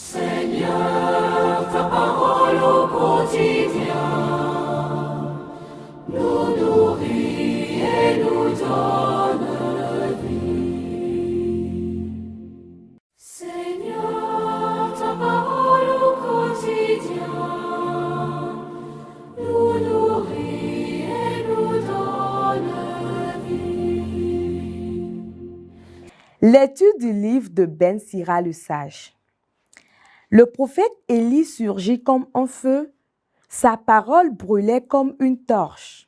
Seigneur, ta parole au quotidien nous nourrit et nous donne vie. Seigneur, ta parole au quotidien nous nourrit et nous donne vie. Lecture du livre de Ben Sira le sage. Le prophète Élie surgit comme un feu, sa parole brûlait comme une torche.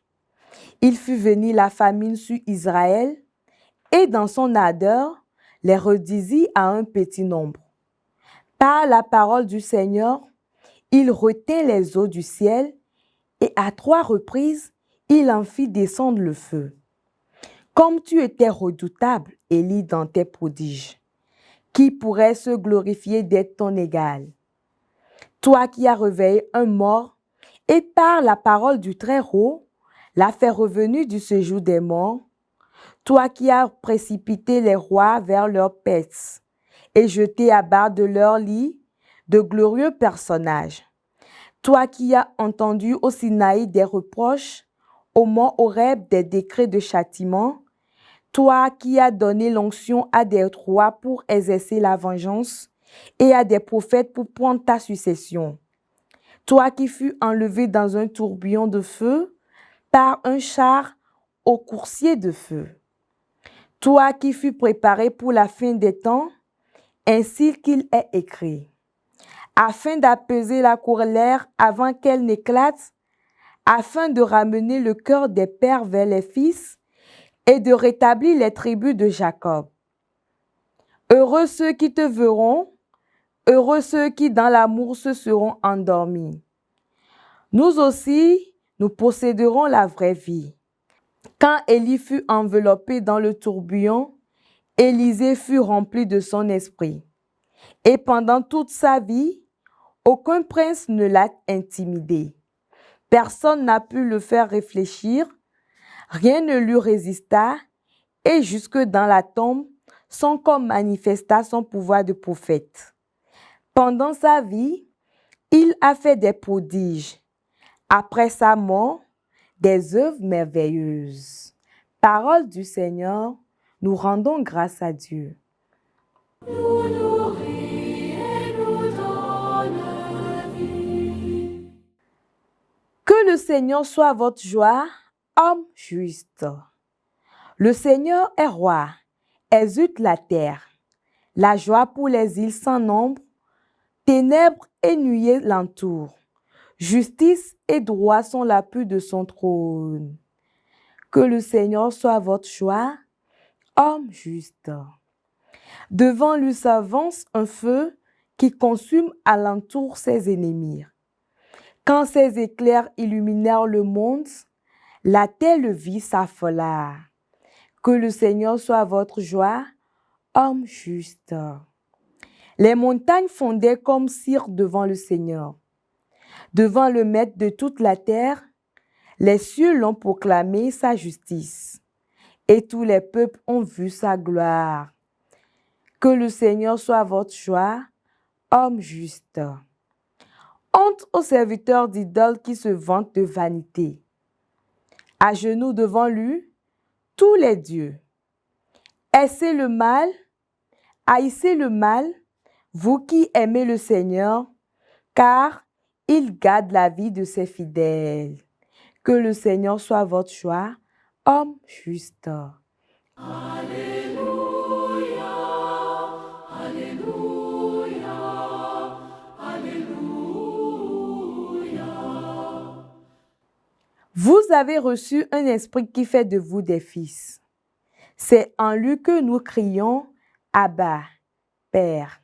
Il fit venir la famine sur Israël et dans son ardeur, les réduisit à un petit nombre. Par la parole du Seigneur, il retint les eaux du ciel et à 3 reprises, il en fit descendre le feu. Comme tu étais redoutable, Élie, dans tes prodiges, qui pourrait se glorifier d'être ton égal? Toi qui as réveillé un mort et par la parole du Très-Haut, l'as fait revenir du séjour des morts, toi qui as précipité les rois vers leurs pets et jeté à bas de leur lit de glorieux personnages, toi qui as entendu au Sinaï des reproches, au mont Horeb des décrets de châtiment, toi qui as donné l'onction à des rois pour exercer la vengeance et à des prophètes pour prendre ta succession. Toi qui fus enlevé dans un tourbillon de feu par un char au coursier de feu. Toi qui fus préparé pour la fin des temps, ainsi qu'il est écrit, afin d'apaiser la colère avant qu'elle n'éclate, afin de ramener le cœur des pères vers les fils et de rétablir les tribus de Jacob. Heureux ceux qui te verront, heureux ceux qui dans l'amour se seront endormis. Nous aussi, nous posséderons la vraie vie. Quand Élie fut enveloppé dans le tourbillon, Élisée fut rempli de son esprit. Et pendant toute sa vie, aucun prince ne l'a intimidé. Personne n'a pu le faire réfléchir, rien ne lui résista, et jusque dans la tombe, son corps manifesta son pouvoir de prophète. Pendant sa vie, il a fait des prodiges. Après sa mort, des œuvres merveilleuses. Parole du Seigneur, nous rendons grâce à Dieu. Nous nourrit et nous donne vie. Que le Seigneur soit votre joie, homme juste. Le Seigneur est roi, exulte la terre. La joie pour les îles sans nombre, ténèbres et nuées l'entourent. Justice et droit sont l'appui de son trône. Que le Seigneur soit votre joie, homme juste. Devant lui s'avance un feu qui consume alentour ses ennemis. Quand ses éclairs illuminèrent le monde, la terre le vit s'affola. Que le Seigneur soit votre joie, homme juste. Les montagnes fondaient comme cire devant le Seigneur. Devant le Maître de toute la terre, les cieux l'ont proclamé sa justice, et tous les peuples ont vu sa gloire. Que le Seigneur soit votre joie, homme juste. Honte aux serviteurs d'idoles qui se vantent de vanité. À genoux devant lui, tous les dieux. Haïssez le mal, haïssez le mal, vous qui aimez le Seigneur, car il garde la vie de ses fidèles. Que le Seigneur soit votre joie, homme juste. Alléluia, Alléluia, Alléluia. Vous avez reçu un esprit qui fait de vous des fils. C'est en lui que nous crions Abba, Père.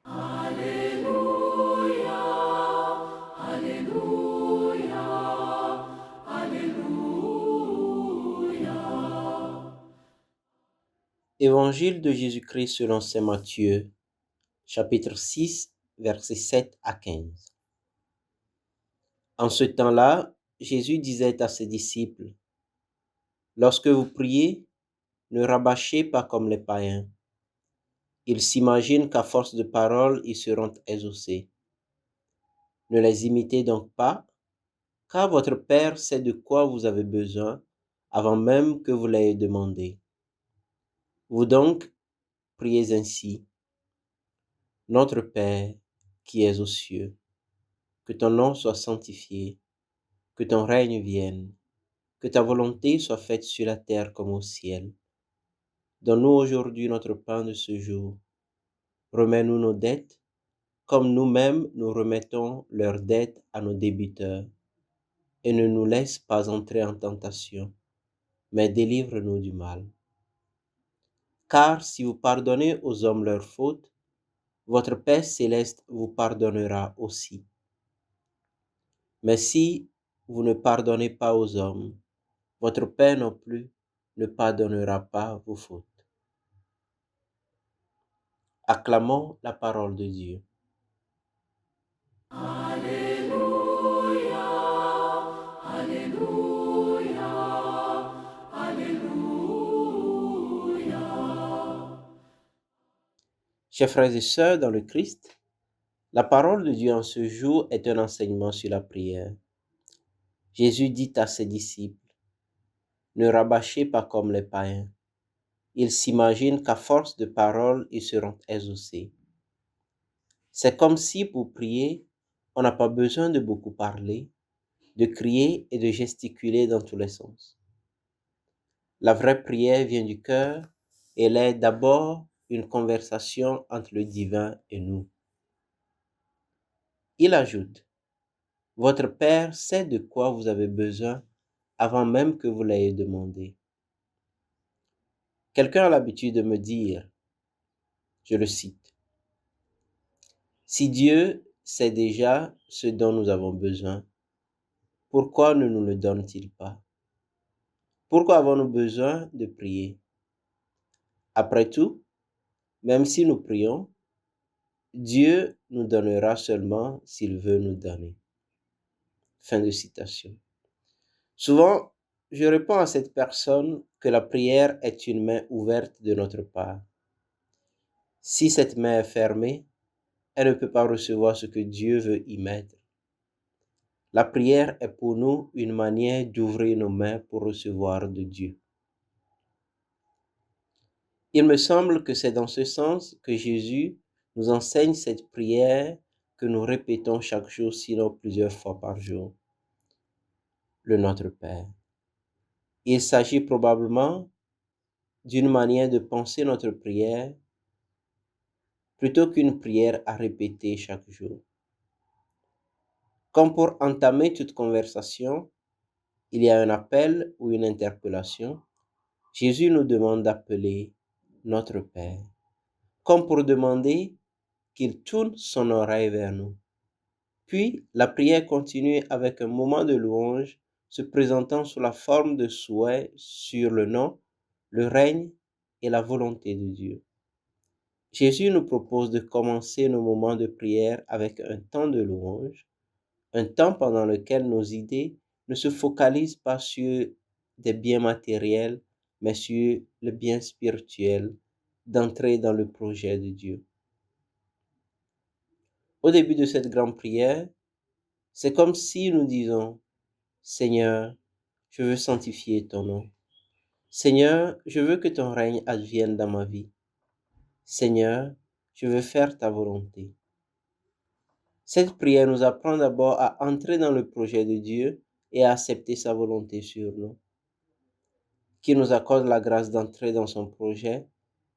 Alléluia, Alléluia, Alléluia. Évangile de Jésus-Christ selon saint Matthieu, chapitre 6, versets 7 à 15. En ce temps-là, Jésus disait à ses disciples, « Lorsque vous priez, ne rabâchez pas comme les païens. Ils s'imaginent qu'à force de paroles, ils seront exaucés. Ne les imitez donc pas, car votre Père sait de quoi vous avez besoin avant même que vous l'ayez demandé. Vous donc priez ainsi. Notre Père qui es aux cieux, que ton nom soit sanctifié, que ton règne vienne, que ta volonté soit faite sur la terre comme au ciel. Donne-nous aujourd'hui notre pain de ce jour. Remets-nous nos dettes, comme nous-mêmes nous remettons leurs dettes à nos débiteurs. Et ne nous laisse pas entrer en tentation, mais délivre-nous du mal. Car si vous pardonnez aux hommes leurs fautes, votre Père céleste vous pardonnera aussi. Mais si vous ne pardonnez pas aux hommes, votre Père non plus ne pardonnera pas vos fautes. Acclamons la parole de Dieu. Alléluia, Alléluia, Alléluia. Chers frères et sœurs dans le Christ, la parole de Dieu en ce jour est un enseignement sur la prière. Jésus dit à ses disciples, ne rabâchez pas comme les païens. Ils s'imaginent qu'à force de paroles, ils seront exaucés. C'est comme si pour prier, on n'a pas besoin de beaucoup parler, de crier et de gesticuler dans tous les sens. La vraie prière vient du cœur et elle est d'abord une conversation entre le divin et nous. Il ajoute, votre Père sait de quoi vous avez besoin avant même que vous l'ayez demandé. Quelqu'un a l'habitude de me dire, je le cite, si Dieu sait déjà ce dont nous avons besoin, pourquoi ne nous le donne-t-il pas? Pourquoi avons-nous besoin de prier? Après tout, même si nous prions, Dieu nous donnera seulement s'il veut nous donner. Fin de citation. Souvent, je réponds à cette personne que la prière est une main ouverte de notre part. Si cette main est fermée, elle ne peut pas recevoir ce que Dieu veut y mettre. La prière est pour nous une manière d'ouvrir nos mains pour recevoir de Dieu. Il me semble que c'est dans ce sens que Jésus nous enseigne cette prière que nous répétons chaque jour, sinon plusieurs fois par jour. Le Notre Père. Il s'agit probablement d'une manière de penser notre prière plutôt qu'une prière à répéter chaque jour. Comme pour entamer toute conversation, il y a un appel ou une interpellation. Jésus nous demande d'appeler notre Père, comme pour demander qu'il tourne son oreille vers nous. Puis, la prière continue avec un moment de louange se présentant sous la forme de souhait sur le nom, le règne et la volonté de Dieu. Jésus nous propose de commencer nos moments de prière avec un temps de louange, un temps pendant lequel nos idées ne se focalisent pas sur des biens matériels, mais sur le bien spirituel d'entrer dans le projet de Dieu. Au début de cette grande prière, c'est comme si nous disons, Seigneur, je veux sanctifier ton nom. Seigneur, je veux que ton règne advienne dans ma vie. Seigneur, je veux faire ta volonté. Cette prière nous apprend d'abord à entrer dans le projet de Dieu et à accepter sa volonté sur nous, qui nous accorde la grâce d'entrer dans son projet,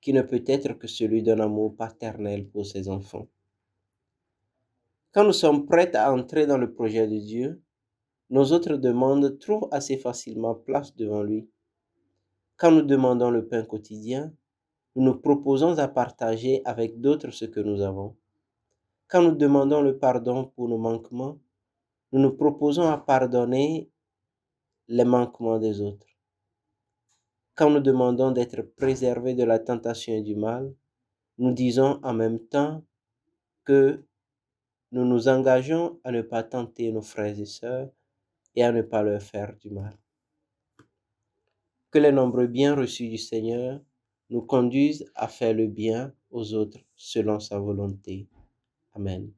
qui ne peut être que celui d'un amour paternel pour ses enfants. Quand nous sommes prêts à entrer dans le projet de Dieu, nos autres demandes trouvent assez facilement place devant lui. Quand nous demandons le pain quotidien, nous nous proposons à partager avec d'autres ce que nous avons. Quand nous demandons le pardon pour nos manquements, nous nous proposons à pardonner les manquements des autres. Quand nous demandons d'être préservés de la tentation et du mal, nous disons en même temps que nous nous engageons à ne pas tenter nos frères et sœurs et à ne pas leur faire du mal. Que les nombreux biens reçus du Seigneur nous conduise à faire le bien aux autres selon sa volonté. Amen.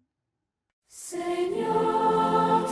Seigneur,